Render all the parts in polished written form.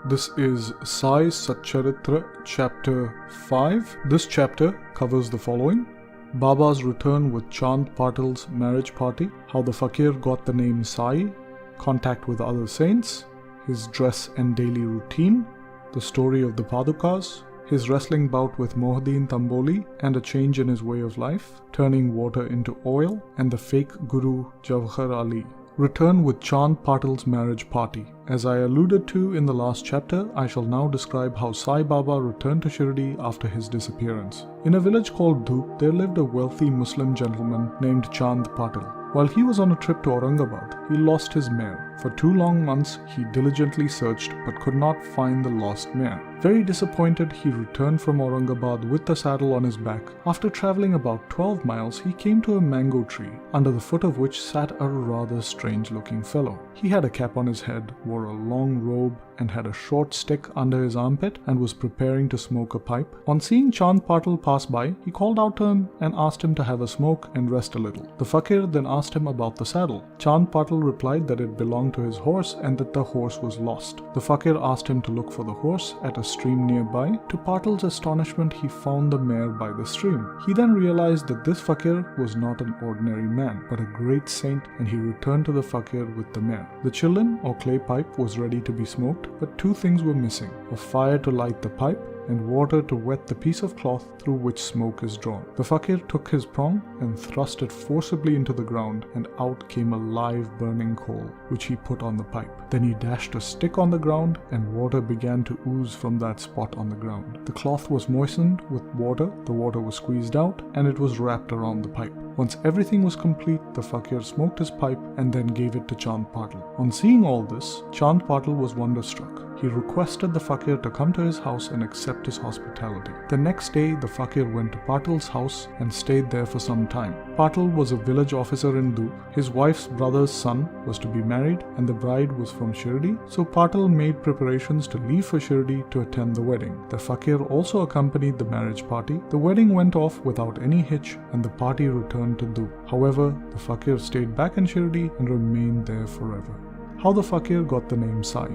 This is Sai Satcharitra chapter 5. This chapter covers the following: Baba's return with Chand Patil's marriage party, how the Fakir got the name Sai, contact with other saints, his dress and daily routine, the story of the Padukas, his wrestling bout with Mohuddin Tamboli and a change in his way of life, turning water into oil, and the fake guru Jawhar Ali. Return with Chand Patil's marriage party. As I alluded to in the last chapter, I shall now describe how Sai Baba returned to Shirdi after his disappearance. In a village called Dhup, there lived a wealthy Muslim gentleman named Chand Patil. While he was on a trip to Aurangabad, he lost his mare. For 2 long months, he diligently searched but could not find the lost mare. Very disappointed, he returned from Aurangabad with the saddle on his back. After travelling about 12 miles, he came to a mango tree, under the foot of which sat a rather strange-looking fellow. He had a cap on his head, wore a long robe, and had a short stick under his armpit and was preparing to smoke a pipe. On seeing Chand Patil pass by, he called out to him and asked him to have a smoke and rest a little. The Fakir then asked him about the saddle. Chand Patil replied that it belonged to his horse and that the horse was lost. The Fakir asked him to look for the horse at a stream nearby. To Patil's astonishment, he found the mare by the stream. He then realized that this Fakir was not an ordinary man, but a great saint, and he returned to the Fakir with the mare. The chillin or clay pipe was ready to be smoked, but 2 things were missing: a fire to light the pipe and water to wet the piece of cloth through which smoke is drawn. The Fakir took his prong and thrust it forcibly into the ground, and out came a live burning coal, which he put on the pipe. Then he dashed a stick on the ground, and water began to ooze from that spot on the ground. The cloth was moistened with water, the water was squeezed out, and it was wrapped around the pipe. Once everything was complete, the Fakir smoked his pipe and then gave it to Chand Patil. On seeing all this, Chand Patil was wonderstruck. He requested the Fakir to come to his house and accept his hospitality. The next day, the Fakir went to Patil's house and stayed there for some time. Patil was a village officer in Dhup. His wife's brother's son was to be married, and the bride was from Shirdi, so Patil made preparations to leave for Shirdi to attend the wedding. The Fakir also accompanied the marriage party. The wedding went off without any hitch, and the party returned to Dhup. However, the Fakir stayed back in Shirdi and remained there forever. How the Fakir got the name Sai.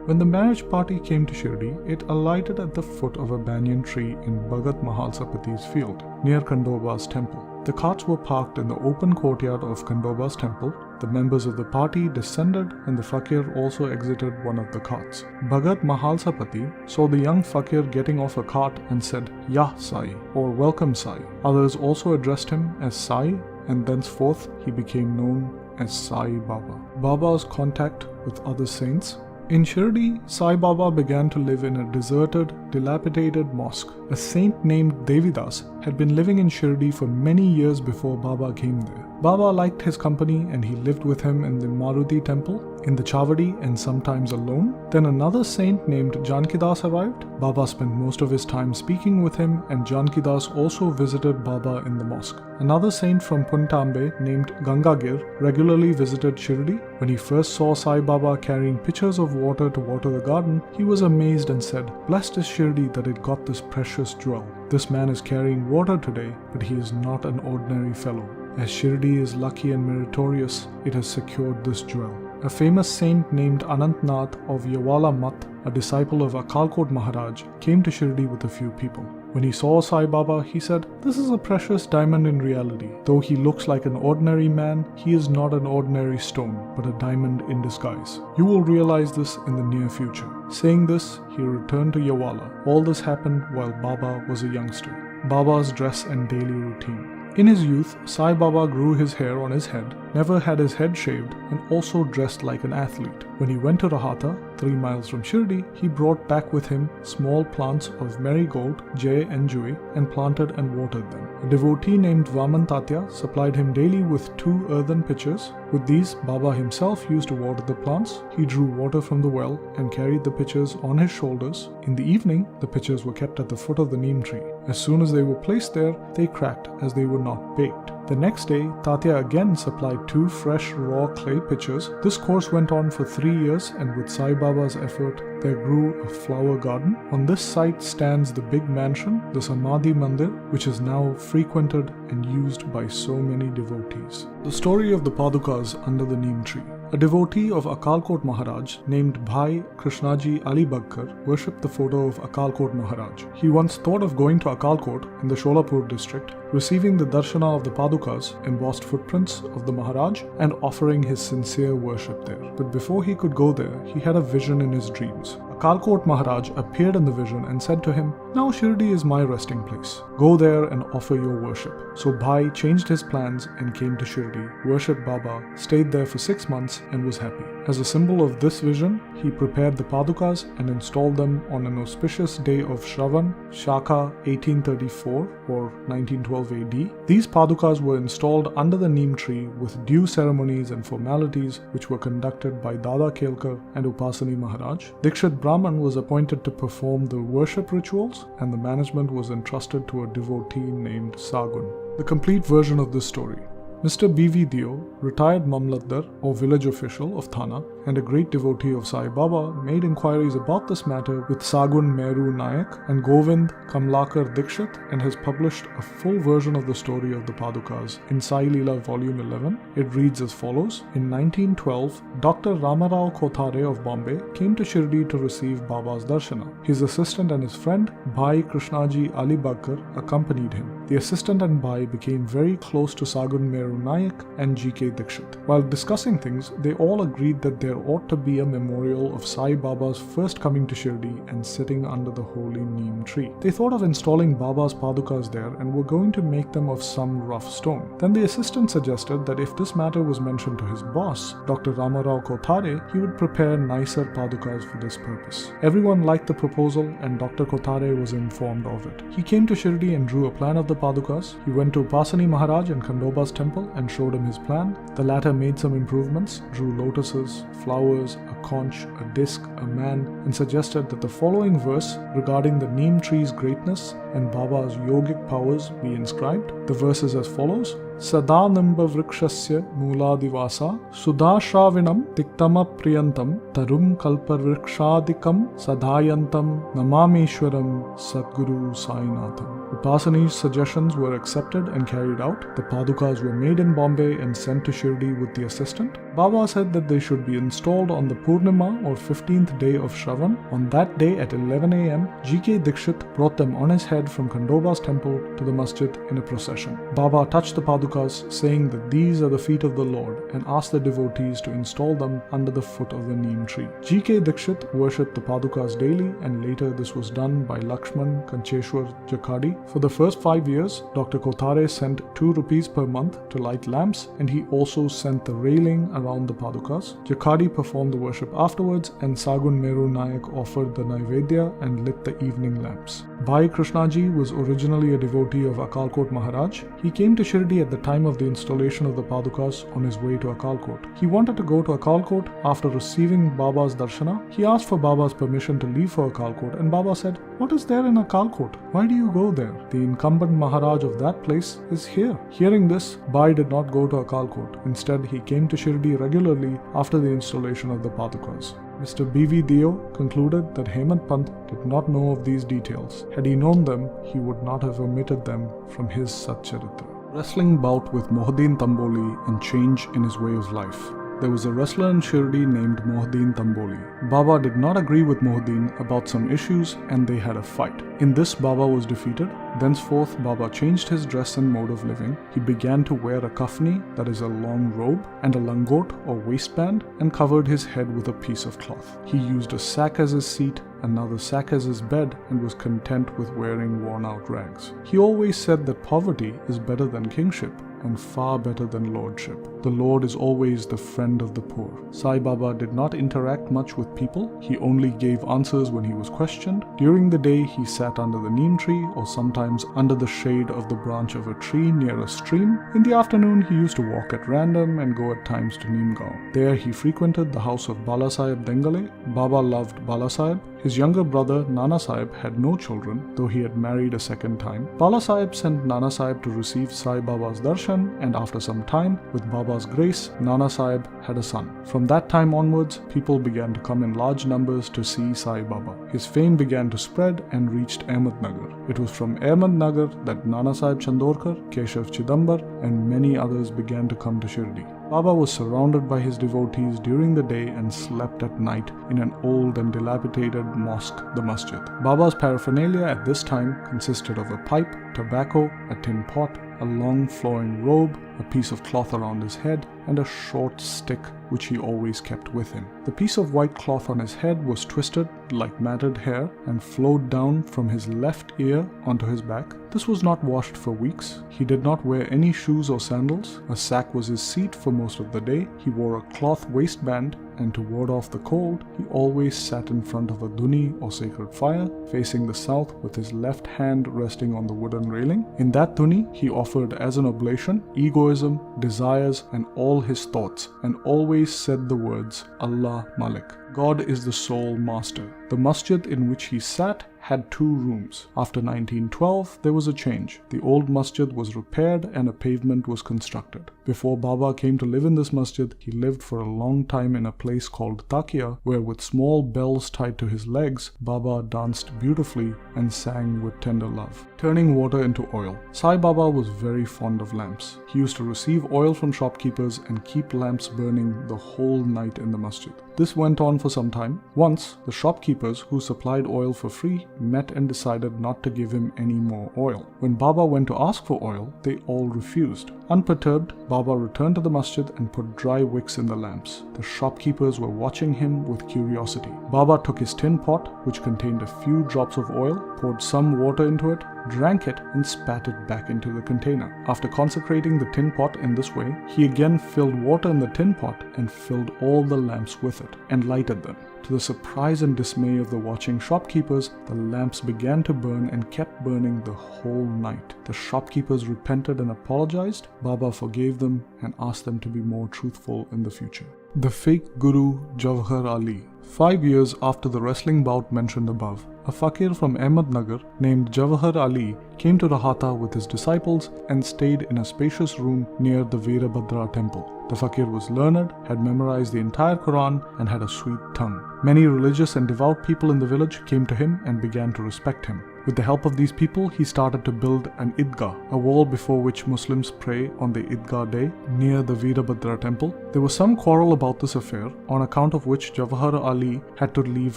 When the marriage party came to Shirdi, it alighted at the foot of a banyan tree in Bhagat Mhalsapati's field, near Khandoba's temple. The carts were parked in the open courtyard of Khandoba's temple. The members of the party descended, and the Fakir also exited one of the carts. Bhagat Mhalsapati saw the young Fakir getting off a cart and said, "Yah Sai," or "Welcome Sai." Others also addressed him as Sai, and thenceforth he became known as Sai Baba. Baba's contact with other saints. In Shirdi, Sai Baba began to live in a deserted, dilapidated mosque. A saint named Devidas had been living in Shirdi for many years before Baba came there. Baba liked his company, and he lived with him in the Maruti temple, in the Chavadi, and sometimes alone. Then another saint named Jankidas arrived. Baba spent most of his time speaking with him, and Jankidas also visited Baba in the mosque. Another saint from Puntambe named Gangagir regularly visited Shirdi. When he first saw Sai Baba carrying pitchers of water to water the garden, he was amazed and said, "Blessed is Shirdi that it got this precious jewel. This man is carrying water today, but he is not an ordinary fellow. As Shirdi is lucky and meritorious, it has secured this jewel." A famous saint named Anantnath of Yawala Mat, a disciple of Akkalkot Maharaj, came to Shirdi with a few people. When he saw Sai Baba, he said, "This is a precious diamond in reality. Though he looks like an ordinary man, he is not an ordinary stone, but a diamond in disguise. You will realize this in the near future." Saying this, he returned to Yawala. All this happened while Baba was a youngster. Baba's dress and daily routine. In his youth, Sai Baba grew his hair on his head, never had his head shaved, and also dressed like an athlete. When he went to Rahata, 3 miles from Shirdi, he brought back with him small plants of marigold, jay and jui, and planted and watered them. A devotee named Vaman Tatya supplied him daily with 2 earthen pitchers. With these, Baba himself used to water the plants. He drew water from the well and carried the pitchers on his shoulders. In the evening, the pitchers were kept at the foot of the Neem tree. As soon as they were placed there, they cracked as they were not baked. The next day, Tatya again supplied 2 fresh raw clay pitchers. This course went on for 3 years, and with Sai Baba's effort, there grew a flower garden. On this site stands the big mansion, the Samadhi Mandir, which is now frequented and used by so many devotees. The story of the Padukas under the Neem tree. A devotee of Akkalkot Maharaj named Bhai Krishnaji Ali Bagkar worshipped the photo of Akkalkot Maharaj. He once thought of going to Akkalkot in the Sholapur district, receiving the darshana of the Padukas, embossed footprints of the Maharaj, and offering his sincere worship there. But before he could go there, he had a vision in his dreams. Akkalkot Maharaj appeared in the vision and said to him, "Now Shirdi is my resting place. Go there and offer your worship." So Bhai changed his plans and came to Shirdi, worshipped Baba, stayed there for 6 months and was happy. As a symbol of this vision, he prepared the Padukas and installed them on an auspicious day of Shravan, Shaka 1834 or 1912 AD. These Padukas were installed under the Neem tree with due ceremonies and formalities which were conducted by Dada Kelkar and Upasani Maharaj. Dikshit Brahman was appointed to perform the worship rituals, and the management was entrusted to a devotee named Sagun. The complete version of this story. Mr. B.V. Dio, retired Mamlatdar or village official of Thana and a great devotee of Sai Baba, made inquiries about this matter with Sagun Meru Nayak and Govind Kamlakar Dikshit, and has published a full version of the story of the Padukas in Sai Leela Volume 11. It reads as follows. In 1912, Dr. Ramarao Kothare of Bombay came to Shirdi to receive Baba's darshana. His assistant and his friend Bhai Krishnaji Ali Bagkar accompanied him. The assistant and Bhai became very close to Sagun Meru Nayak and G.K. Dikshit. While discussing things, they all agreed that there ought to be a memorial of Sai Baba's first coming to Shirdi and sitting under the holy Neem tree. They thought of installing Baba's Padukas there and were going to make them of some rough stone. Then the assistant suggested that if this matter was mentioned to his boss, Dr. Ramarao Kothare, he would prepare nicer Padukas for this purpose. Everyone liked the proposal and Dr. Kothare was informed of it. He came to Shirdi and drew a plan of the Padukas. He went to Upasani Maharaj and Khandoba's temple and showed him his plan. The latter made some improvements, drew lotuses, flowers, a conch, a disc, a man, and suggested that the following verse regarding the Neem tree's greatness and Baba's yogic powers be inscribed. The verse is as follows. Sadanamba vrikshasya mooladivasa sudashravinam tiktama priyantam tarum kalparvrikshadikam sadhayantam namameshwaram Sadguru Sainatham. Upasani's suggestions were accepted and carried out. The Padukas were made in Bombay and sent to Shirdi with the assistant. Baba said that they should be installed on the Purnima or 15th day of Shravan. On that day at 11 a.m., G.K. Dikshit brought them on his head from Khandoba's temple to the masjid in a procession. Baba touched the Padukas, saying that these are the feet of the Lord, and asked the devotees to install them under the foot of the Neem tree. G.K. Dikshit worshipped the Padukas daily, and later this was done by Lakshman Kancheshwar Jakadi. For the first 5 years, Dr. Kothare sent 2 rupees per month to light lamps, and he also sent the railing around the Padukas. Jakadi performed the worship afterwards, and Sagun Meru Nayak offered the Naivedya and lit the evening lamps. Bhai Krishnaji was originally a devotee of Akkalkot Maharaj. He came to Shirdi at the time of the installation of the Padukas on his way to Akkalkot. He wanted to go to Akkalkot after receiving Baba's darshana. He asked for Baba's permission to leave for Akkalkot, and Baba said, "What is there in Akkalkot? Why do you go there? The incumbent Maharaj of that place is here." Hearing this, Bhai did not go to Akkalkot. Instead, he came to Shirdi regularly after the installation of the Padukas. Mr. B.V. Dio concluded that Hemant Pant did not know of these details. Had he known them, he would not have omitted them from his Satcharitra. Wrestling bout with Mohuddin Tamboli and change in his way of life. There was a wrestler in Shirdi named Mohuddin Tamboli. Baba did not agree with Mohuddin about some issues and they had a fight. In this, Baba was defeated. Thenceforth, Baba changed his dress and mode of living. He began to wear a kafni, that is a long robe, and a langot or waistband, and covered his head with a piece of cloth. He used a sack as his seat, another sack as his bed, and was content with wearing worn-out rags. He always said that poverty is better than kingship, and far better than lordship. The Lord is always the friend of the poor. Sai Baba did not interact much with people. He only gave answers when he was questioned. During the day, he sat under the neem tree or sometimes under the shade of the branch of a tree near a stream. In the afternoon, he used to walk at random and go at times to Neemgaon. There, he frequented the house of Balasaheb Dengale. Baba loved Balasaheb. His younger brother, Nana Sahib, had no children, though he had married a second time. Balasaheb sent Nana Sahib to receive Sai Baba's darshan, and after some time, with Baba Baba's grace, Nana Sahib had a son. From that time onwards, people began to come in large numbers to see Sai Baba. His fame began to spread and reached Ahmednagar. It was from Ahmednagar that Nana Sahib Chandorkar, Keshav Chidambar, and many others began to come to Shirdi. Baba was surrounded by his devotees during the day and slept at night in an old and dilapidated mosque, the masjid. Baba's paraphernalia at this time consisted of a pipe, tobacco, a tin pot, a long flowing robe, a piece of cloth around his head, and a short stick which he always kept with him. The piece of white cloth on his head was twisted like matted hair and flowed down from his left ear onto his back. This was not washed for weeks. He did not wear any shoes or sandals. A sack was his seat for most of the day. He wore a cloth waistband, and to ward off the cold, he always sat in front of a duni or sacred fire, facing the south with his left hand resting on the wooden railing. In that duni, he offered as an oblation egoism, desires, and all his thoughts, and always said the words, Allah Malik. God is the sole master. The masjid in which he sat had 2 rooms. After 1912, there was a change. The old masjid was repaired and a pavement was constructed. Before Baba came to live in this masjid, he lived for a long time in a place called Takia, where with small bells tied to his legs, Baba danced beautifully and sang with tender love. Turning water into oil. Sai Baba was very fond of lamps. He used to receive oil from shopkeepers and keep lamps burning the whole night in the masjid. This went on for some time. Once, the shopkeepers who supplied oil for free met and decided not to give him any more oil. When Baba went to ask for oil, they all refused. Unperturbed, Baba returned to the masjid and put dry wicks in the lamps. The shopkeepers were watching him with curiosity. Baba took his tin pot, which contained a few drops of oil, poured some water into it, drank it, and spat it back into the container. After consecrating the tin pot in this way, he again filled water in the tin pot and filled all the lamps with it and lighted them. To the surprise and dismay of the watching shopkeepers, the lamps began to burn and kept burning the whole night. The shopkeepers repented and apologized. Baba forgave them and asked them to be more truthful in the future. The fake Guru Jawhar Ali. 5 years after the wrestling bout mentioned above, a fakir from Ahmednagar named Jawhar Ali came to Rahata with his disciples and stayed in a spacious room near the Veerabhadra temple. The fakir was learned, had memorized the entire Quran, and had a sweet tongue. Many religious and devout people in the village came to him and began to respect him. With the help of these people, he started to build an idgah, a wall before which Muslims pray on the idgah day near the Veerabhadra temple. There was some quarrel about this affair, on account of which Jawhar Ali had to leave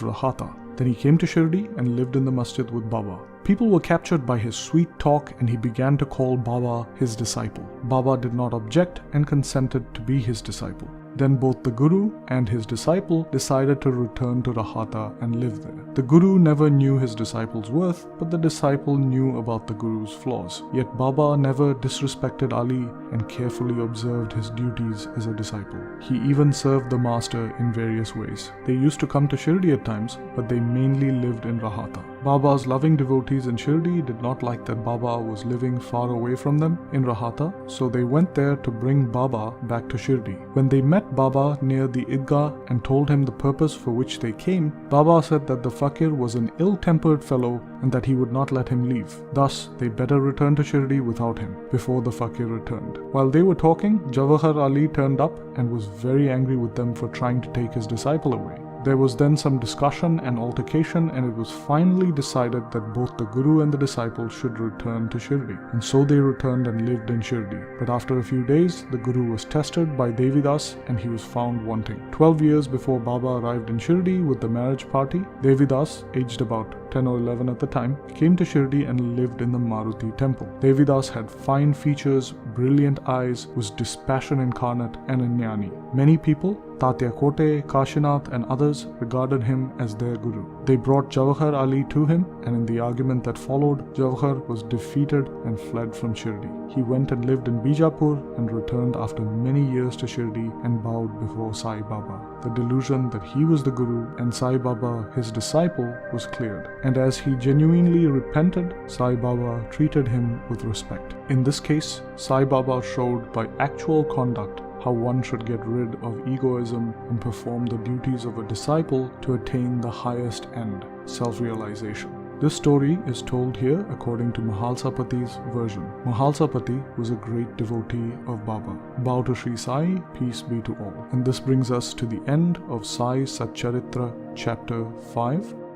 Rahata. Then he came to Shirdi and lived in the masjid with Baba. People were captured by his sweet talk and he began to call Baba his disciple. Baba did not object and consented to be his disciple. Then both the Guru and his disciple decided to return to Rahata and live there. The Guru never knew his disciple's worth, but the disciple knew about the Guru's flaws. Yet Baba never disrespected Ali and carefully observed his duties as a disciple. He even served the master in various ways. They used to come to Shirdi at times, but they mainly lived in Rahata. Baba's loving devotees in Shirdi did not like that Baba was living far away from them in Rahata, so they went there to bring Baba back to Shirdi. When they met Baba near the Idgah and told him the purpose for which they came, Baba said that the fakir was an ill-tempered fellow and that he would not let him leave. Thus, they better return to Shirdi without him, before the fakir returned. While they were talking, Jawhar Ali turned up and was very angry with them for trying to take his disciple away. There was then some discussion and altercation, and it was finally decided that both the Guru and the disciple should return to Shirdi. And so they returned and lived in Shirdi. But after a few days, the Guru was tested by Devidas and he was found wanting. 12 years before Baba arrived in Shirdi with the marriage party, Devidas, aged about 10 or 11 at the time, came to Shirdi and lived in the Maruti temple. Devidas had fine features, brilliant eyes, was dispassion incarnate, and a jnani. Many people, Tatya Kote, Kashinath and others regarded him as their guru. They brought Jawhar Ali to him, and in the argument that followed, Jawhar was defeated and fled from Shirdi. He went and lived in Bijapur and returned after many years to Shirdi and bowed before Sai Baba. The delusion that he was the guru and Sai Baba his disciple was cleared, and as he genuinely repented, Sai Baba treated him with respect. In this case, Sai Baba showed by actual conduct how one should get rid of egoism and perform the duties of a disciple to attain the highest end, self-realization. This story is told here according to Mhalsapati's version. Mhalsapati was a great devotee of Baba. Bow to Sri Sai, peace be to all. And this brings us to the end of Sai Satcharitra chapter 5.